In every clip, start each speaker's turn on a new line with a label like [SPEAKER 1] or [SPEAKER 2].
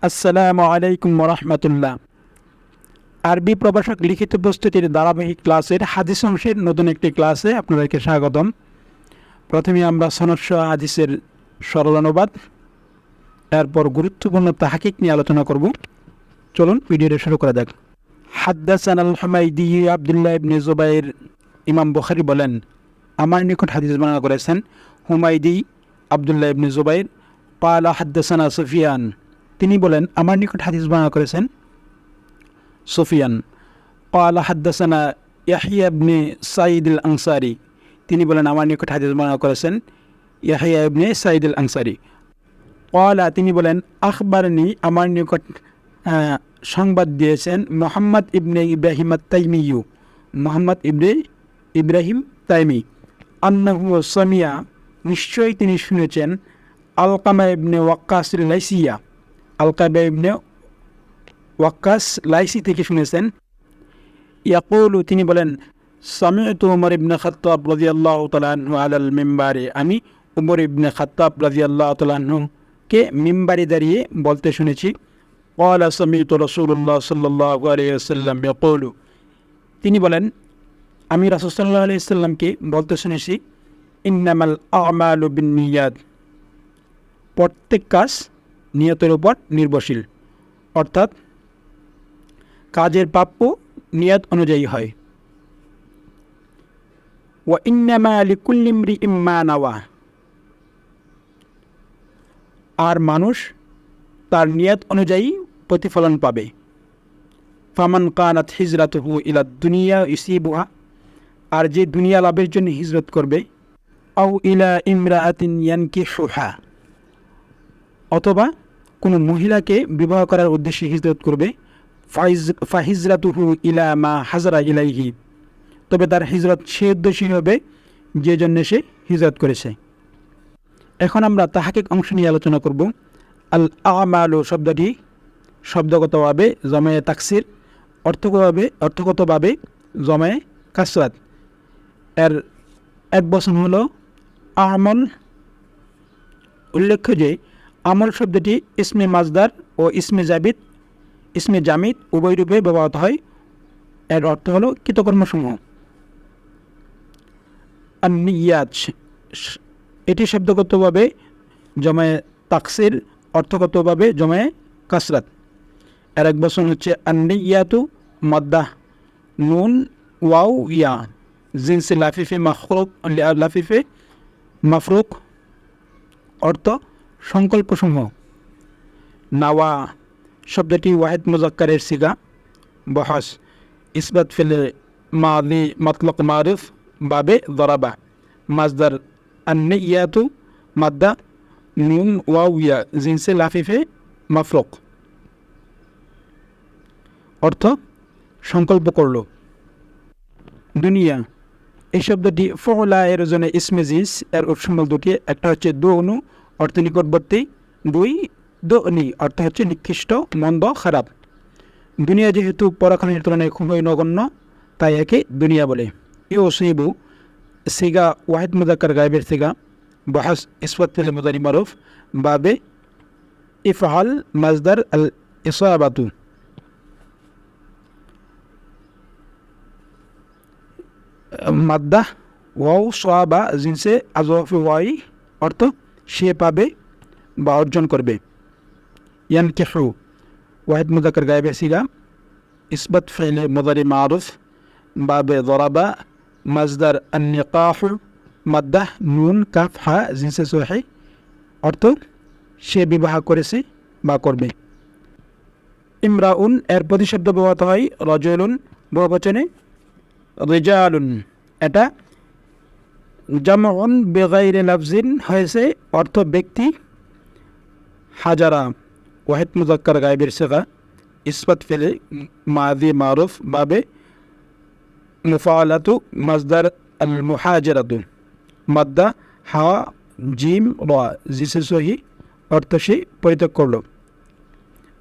[SPEAKER 1] আসসালামু আলাইকুম ওরহমতুল্লাহ। আরবি প্রভাষক লিখিত প্রস্তুতির ধারাবাহিক ক্লাসের হাদিস অংশের নতুন একটি ক্লাসে আপনাদেরকে স্বাগতম। প্রথমে আমরা সনদসহ হাদিসের সরল অনুবাদ, এরপর গুরুত্বপূর্ণ তাহকিক নিয়ে আলোচনা করব। চলুন ভিডিওটা শুরু করা যাক। হাদ্দাসানা আল হুমাইদি আব্দুল্লাহ ইবনে জুবাইর। ইমাম বুখারী বলেন, আমার নিকট হাদিস বর্ণনা করেছেন হুমাইদি আব্দুল্লাহ ইবনে জুবাইর। ক্বালা হাদ্দাসানা সুফিয়ান, তিনি বলেন আমার নিকট হাদিস বর্ণনা করেছেন সুফিয়ান। ক্বালা হাদ্দাসানা ইয়াহইয়া ইবনে সাঈদ আল আনসারী, তিনি বলেন আমার নিকট হাদিস বর্ণনা করেছেন ইয়াহইয়া ইবনে সাঈদ আল আনসারী। ক্বালা, তিনি বলেন আখবারনি, আমার নিকট সংবাদ দিয়েছেন মুহাম্মদ ইবনে ইব্রাহিম আত-তাইমিয়্যু, মুহাম্মদ ইবনে ইব্রাহিম তাইমি। আন্নাহু সামিয়া, নিশ্চয়ই তিনি শুনেছেন আলকামা ইবনে ওয়াক্কাস লাইসিয়া, আলকামা ইবনে ওয়াক্কাস লাইসি থেকে শুনেছেন। ইয়াকুলু, তিনি বলেন সামি'তু উমর ইবনে খাত্তাব রাদিয়াল্লাহু তাআলা আনহু আলাল মিম্বারে, আমি উমর ইবনে খাত্তাব রাদিয়াল্লাহু তাআলা আনহুকে মিম্বারে দাঁড়িয়ে বলতে শুনেছি। ক্বালা সামি'তু রাসূলুল্লাহ সাল্লাল্লাহু আলাইহি ওয়াসাল্লাম ইয়াকুলু, তিনি বলেন আমি রাসূল সাল্লাল্লাহু আলাইহি ওয়াসাল্লামকে বলতে শুনেছি ইন্নামাল আমালু বিন্নিয়াত, প্রত্যেক কাজ নিয়তের উপর নির্ভরশীল, অর্থাৎ কাজের প্রাপ্য নিয়ত অনুযায়ী হয়। ওয়া ইন্নামা লিকুল্লি ইমরিইম মা নাওয়া, আর মানুষ তার নিয়ত অনুযায়ী প্রতিফলন পাবে। ফামান কানাত হিজরাতুহু ইলা দুনিয়া ইউসিবুহা, আর যে দুনিয়া লাভের জন্য হিজরত করবে, আও ইলা ইমরাআতিন ইয়ানকিহুহা, অথবা কোনো মহিলাকে বিবাহ করার উদ্দেশ্যে হিজরত করবে, ফাহিজরাতুহু ইলা মা হাজারা ইলাইহি, তবে তার হিজরত সে উদ্দেশ্যই হবে যে জন্য সে হিজরত করেছে। এখন আমরা তাহকিক অংশ নিয়ে আলোচনা করব। আল আমালু শব্দটি শব্দগতভাবে জমায়ে তাকসির, অর্থগতভাবে জমায়ে কাসরাত। এর এক বচন হলো আমল। উল্লেখ্য যে আমল শব্দটি ইসমে মাজদার ও ইসমে জামিদ উভয় রূপে ব্যবহৃত হয়। এর অর্থ হলো কৃতকর্মসমূহ। আন-নিয়াত, এটি শব্দগতভাবে জমায়ে তাকসির, অর্থগতভাবে জমায়ে কাসরাত। এর এক বচন হচ্ছে আন-নিয়াতু মাদ্দা নুন ওয়াও ইয়া জিনসে লাফিফে মাফরুক, অর্থ সংকল্পসমূহ। নাওয়া শব্দটি ওয়াহিদ মুজাক্কারের সিগা। বহস ইসবাত ফিলে মাদি মতলক মারুফ বাবে দরাবা। মাজদার আন-নিয়াতু মাদ্দা নুন ওয়াও ইয়া জিনসে লাফিফে মাফরুক, অর্থ সংকল্প করল। দুনিয়া, এই শব্দটি ফলা এর জন্য ইসমে জিন্স। এর উপসম্বল দুটি, একটা হচ্ছে দুনু অর্থ নিকটবর্তী, দুই দনি অর্থ হচ্ছে নিকৃষ্ট, মন্দ, খারাপ। দুনিয়া যেহেতু পরকালের তুলনায় খুবই নগণ্য, তাই একে দুনিয়া বলে। ইউসিবু সিগা ওয়াহিদ মুজাক্কার গায়েবের সিগা। বহাস ইসবাত ফিল মুদারি মারুফ বাবে ইফআল মাজদার আল ইসাবাতু। মাদ্দা ওয়াও সোয়াবা জিনসে আজফি ওয়াই, অর্থ সে পাবে বা অর্জন করবে। ইয়ানকিহু ওয়াহিদ মুজাক্কার গায়েবে সিগা। ইসবাত ফিল মুদারি মারুফ বাবে দরাবা মাজদার আন-নিকাহু মাদ্দা নুন কাফ হা জিনসে সোহি, অর্থ সে বিবাহ করেছে বা করবে। ইমরাউন এর প্রতিশব্দ ব্যবহৃত হয় রাজুলুন বহুবচনে, রিজালুন এটা জামউন বিগাইরি লাফজিন হয়েছে, অর্থ ব্যক্তি। হাজারা ওয়াহিদ মুজাক্কার গায়েবের সিগা। ইসবাত ফিলে মাদি মারুফ বাবে মুফাআলাতু মাজদার আল মুহাজিরাতু মাদ্দা হা জিম রা জিসে সহি, অর্থ সে পরিত্যাগ করল।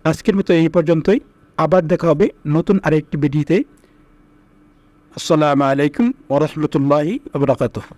[SPEAKER 1] আজকের মতো এই পর্যন্তই। আবার দেখা হবে নতুন আরেকটি ভিডিওতে। আসসালামু আলাইকুম ওয়া রাহমাতুল্লাহি ওয়া বারাকাতুহু।